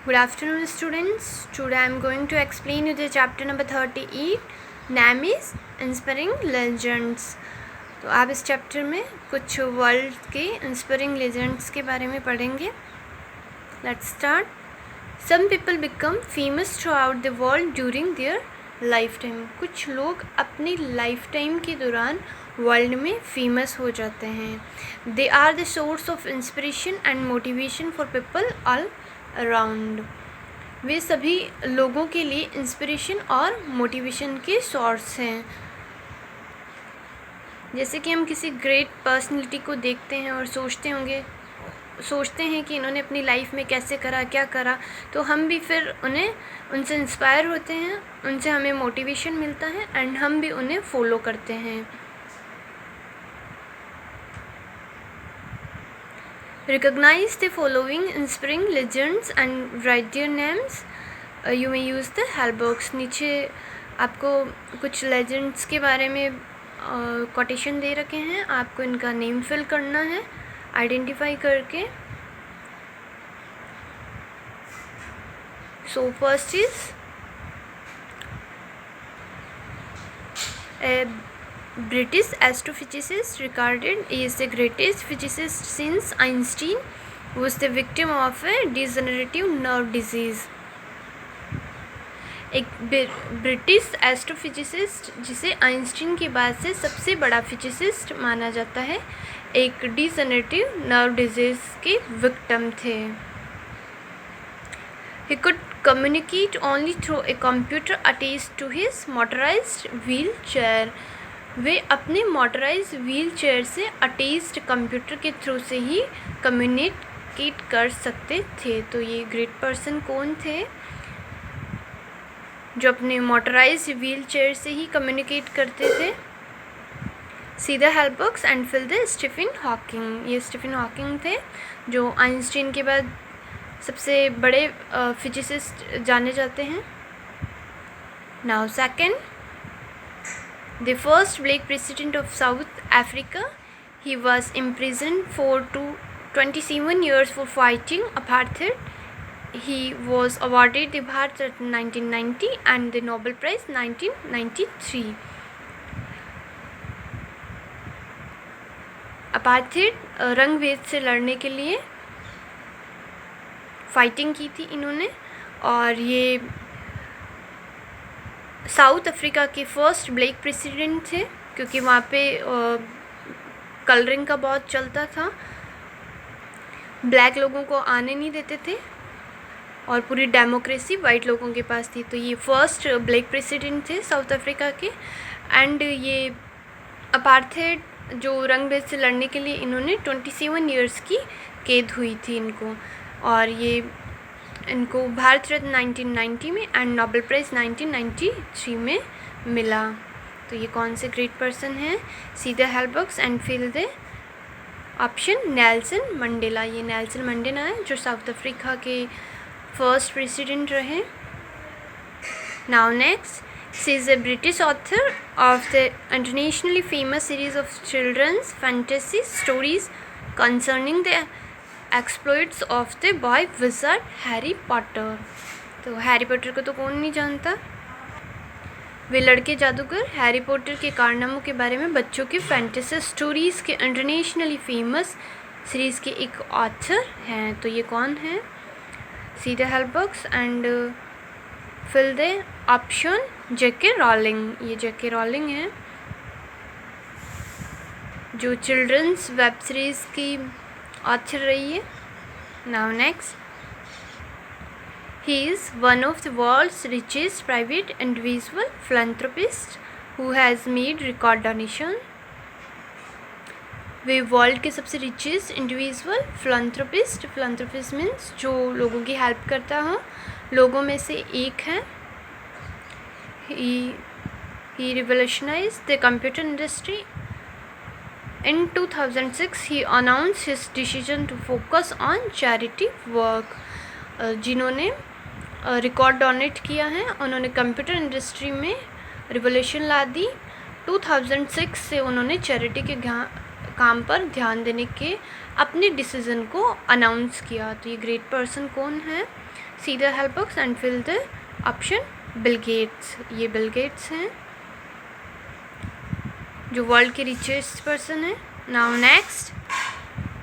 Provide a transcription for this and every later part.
Good afternoon, students. Today I am going to explain you the chapter number 38. Name is Inspiring Legends. तो आप इस chapter में कुछ world के inspiring legends के बारे में पढ़ेंगे. Let's start. Some people become famous throughout the world during their lifetime. कुछ लोग अपनी लाइफ टाइम के दौरान वर्ल्ड में फेमस हो जाते हैं. They are the source of inspiration and motivation for people all around. वे सभी लोगों के लिए इंस्पिरेशन और मोटिवेशन के सोर्स हैं. जैसे कि हम किसी ग्रेट पर्सनैलिटी को देखते हैं और सोचते हैं कि इन्होंने अपनी लाइफ में कैसे करा, क्या करा, तो हम भी फिर उनसे इंस्पायर होते हैं, उनसे हमें मोटिवेशन मिलता है एंड हम भी उन्हें फॉलो करते हैं. Recognize the following inspiring legends and write their names. You may use the help box. नीचे आपको कुछ लेजेंड्स के बारे में कोटेशन दे रखे हैं. आपको इनका नेम फिल करना है आइडेंटिफाई करके. So first is British astrophysicist regarded as the greatest physicist since Einstein was the victim of a degenerative nerve disease. एक ब्रिटिश एस्ट्रोफिजिसिस्ट जिसे आइंस्टीन के बाद से सबसे बड़ा फिजिसिस्ट माना जाता है, एक डिजेनरेटिव नर्व डिजीज के विक्टिम थे. He could communicate only through a computer attached to his motorized wheelchair. वे अपने मोटराइज व्हील चेयर से अटैच्ड कंप्यूटर के थ्रू से ही कम्युनिकेट कर सकते थे. तो ये ग्रेट पर्सन कौन थे जो अपने मोटराइज व्हील चेयर से ही कम्युनिकेट करते थे? See the help box and fill the Stephen Hawking. ये स्टीफन हॉकिंग थे जो आइंस्टीन के बाद सबसे बड़े फिजिसिस्ट जाने जाते हैं. Now second, the first black president of South Africa. He was imprisoned for 27 years for fighting apartheid. He was awarded the Bharat Ratna 1990 and the Nobel Prize 1993. apartheid रंग भेद से लड़ने के लिए फाइटिंग की थी इन्होंने, और ये साउथ अफ्रीका के फर्स्ट ब्लैक प्रेसिडेंट थे क्योंकि वहाँ पे कलरिंग का बहुत चलता था. ब्लैक लोगों को आने नहीं देते थे और पूरी डेमोक्रेसी वाइट लोगों के पास थी. तो ये फर्स्ट ब्लैक प्रेसिडेंट थे साउथ अफ्रीका के. एंड ये अपार्थेड जो रंग भेद से लड़ने के लिए इन्होंने 27 ईयर्स की कैद हुई थी इनको, और ये इनको भारत रत्न 1990 में एंड नोबेल प्राइज़ 1993 में मिला. तो ये कौन से ग्रेट पर्सन हैं? See the help box and fill the option Nelson Mandela. ये नेल्सन मंडेला है जो साउथ अफ्रीका के फर्स्ट प्रेसिडेंट रहे. Now next, she is a British author of the internationally famous series of children's fantasy stories concerning the exploits of the boy wizard Harry Potter. तो Harry Potter को तो कौन नहीं जानता. वे लड़के जादूगर हैरी पॉटर के कारनामों के बारे में बच्चों के फैंटेसी स्टोरीज़ के इंटरनेशनली फेमस सीरीज़ के एक ऑथर हैं. तो ये कौन है? See the help box and fill the option J K Rowling. ये जेके रॉलिंग है जो चिल्ड्रंस वेब सीरीज़ की ऑथर रही है. Now next, he is one of the world's richest private individual philanthropist who has made record donation. वे world के सबसे richest individual philanthropist means जो लोगों की हेल्प करता हो, लोगों में से एक है. He revolutionised the computer industry. In 2006, he announced his decision to focus on charity work. जिन्होंने रिकॉर्ड डोनेट किया है, उन्होंने कंप्यूटर इंडस्ट्री में रिवोल्यूशन ला दी. 2006 से उन्होंने चैरिटी के काम पर ध्यान देने के अपने डिसीज़न को अनाउंस किया। तो ये ग्रेट पर्सन कौन है? See the help box and fill the option Bill Gates. ये बिल गेट्स हैं जो वर्ल्ड के रिचेस्ट पर्सन है। Now next,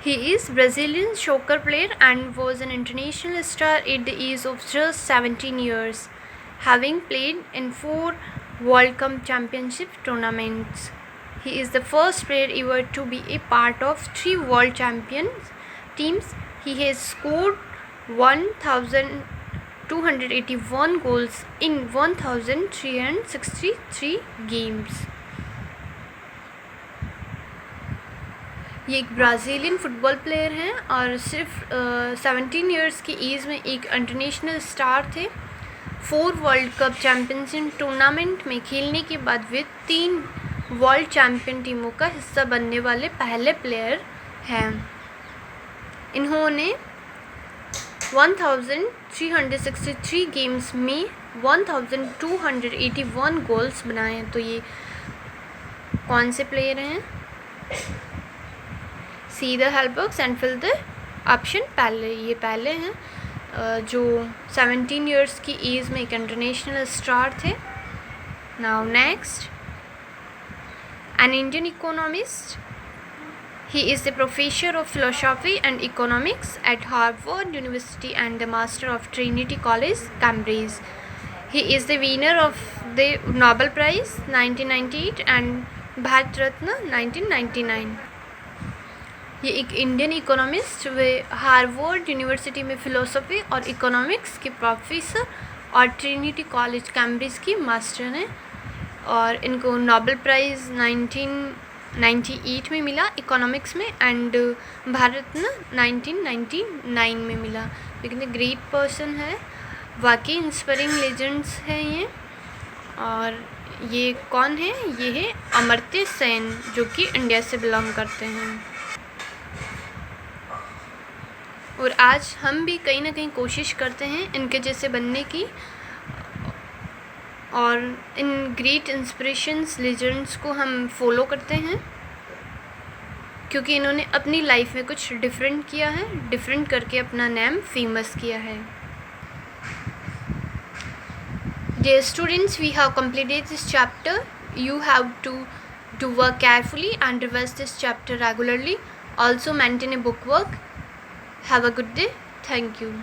he is Brazilian soccer player and was an international star at the age of just 17 years, having played in 4 World Cup Championship tournaments. He is the first player ever to be a part of 3 World Champions teams. He has scored 1,281 goals in 1,363 games. ये एक Brazilian football player हैं और सिर्फ 17 years की age में एक international star थे। 4 world cup championship tournament में खेलने के बाद वे 3 वर्ल्ड चैम्पियन टीमों का हिस्सा बनने वाले पहले प्लेयर हैं। इन्होंने 1,363 गेम्स में 1,281 गोल्स बनाए हैं। तो ये कौन से प्लेयर हैं? See the help box and fill the option Pele. ये पहले हैं जो 17 ईयर्स की एज में एक इंटरनेशनल स्टार थे। Now next, an Indian economist. He is the professor of philosophy and economics at Harvard University and the master of Trinity College Cambridge. He is the winner of the Nobel prize 1998 and Bharat Ratna 1999। ये एक Indian economist, वे Harvard University में philosophy और economics के professor और Trinity College Cambridge की master हैं और इनको नोबेल प्राइज़ 1998 में मिला इकोनॉमिक्स में एंड भारत रत्न 1999 में मिला। लेकिन ग्रेट पर्सन है, वाकई इंस्पायरिंग लेजेंड्स हैं ये। और ये कौन है? ये है अमर्त्य सेन जो कि इंडिया से बिलोंग करते हैं। और आज हम भी कहीं ना कहीं कोशिश करते हैं इनके जैसे बनने की और इन ग्रेट इंस्पिरेशंस लेजेंड्स को हम फॉलो करते हैं क्योंकि इन्होंने अपनी लाइफ में कुछ डिफरेंट किया है, डिफरेंट करके अपना नेम फेमस किया है। Dear students, we have completed this chapter. You have to do work carefully and revise this chapter regularly. Also maintain a book work. Have a good day. Thank you.